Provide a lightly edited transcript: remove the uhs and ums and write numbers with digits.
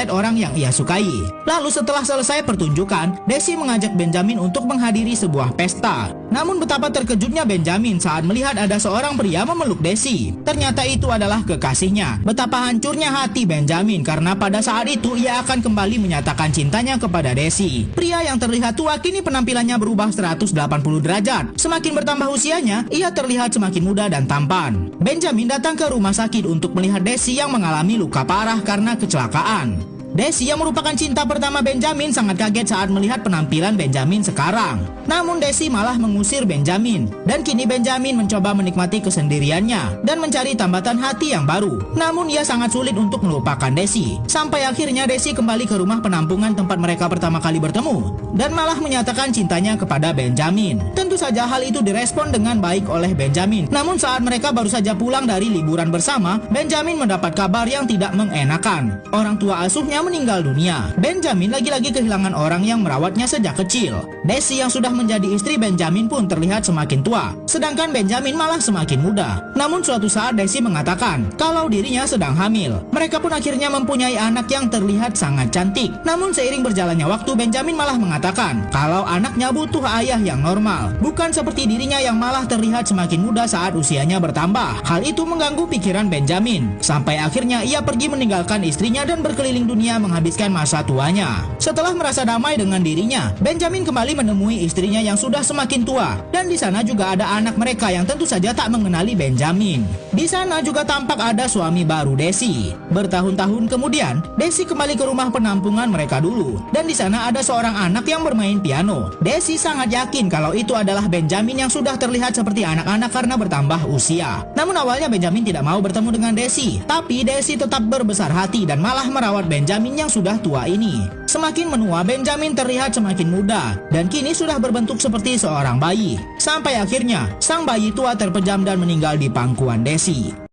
orang yang ia sukai. Lalu setelah selesai pertunjukan, Desi mengajak Benjamin untuk menghadiri sebuah pesta. Namun betapa terkejutnya Benjamin saat melihat ada seorang pria memeluk Desi. Ternyata itu adalah kekasihnya. Betapa hancurnya hati Benjamin karena pada saat itu ia akan kembali menyatakan cintanya kepada Desi. Pria yang terlihat tua kini penampilannya berubah 180 derajat. Semakin bertambah usianya, ia terlihat semakin muda dan tampan. Benjamin datang ke rumah sakit untuk melihat Desi yang mengalami luka parah karena kecelakaan. Desi yang merupakan cinta pertama Benjamin sangat kaget saat melihat penampilan Benjamin sekarang. Namun Desi malah mengusir Benjamin. Dan kini Benjamin mencoba menikmati kesendiriannya dan mencari tambatan hati yang baru. Namun ia sangat sulit untuk melupakan Desi. Sampai akhirnya Desi kembali ke rumah penampungan tempat mereka pertama kali bertemu dan malah menyatakan cintanya kepada Benjamin. Tentu saja hal itu direspon dengan baik oleh Benjamin. Namun saat mereka baru saja pulang dari liburan bersama, Benjamin mendapat kabar yang tidak mengenakan. Orang tua asuhnya meninggal dunia. Benjamin lagi-lagi kehilangan orang yang merawatnya sejak kecil. Desi yang sudah menjadi istri Benjamin pun terlihat semakin tua, sedangkan Benjamin malah semakin muda. Namun suatu saat Desi mengatakan kalau dirinya sedang hamil. Mereka pun akhirnya mempunyai anak yang terlihat sangat cantik. Namun seiring berjalannya waktu, Benjamin malah mengatakan kalau anaknya butuh ayah yang normal, bukan seperti dirinya yang malah terlihat semakin muda saat usianya bertambah. Hal itu mengganggu pikiran Benjamin. Sampai akhirnya ia pergi meninggalkan istrinya dan berkeliling dunia menghabiskan masa tuanya. Setelah merasa damai dengan dirinya, Benjamin kembali menemui istrinya yang sudah semakin tua, dan di sana juga ada anak mereka yang tentu saja tak mengenali Benjamin. Di sana juga tampak ada suami baru Desi. Bertahun-tahun kemudian, Desi kembali ke rumah penampungan mereka dulu, dan di sana ada seorang anak yang bermain piano. Desi sangat yakin kalau itu adalah Benjamin yang sudah terlihat seperti anak-anak karena bertambah usia. Namun awalnya Benjamin tidak mau bertemu dengan Desi, tapi Desi tetap berbesar hati dan malah merawat Benjamin yang sudah tua ini. Semakin menua, Benjamin terlihat semakin muda dan kini sudah berbentuk seperti seorang bayi. Sampai akhirnya sang bayi tua terpejam dan meninggal di pangkuan Desi.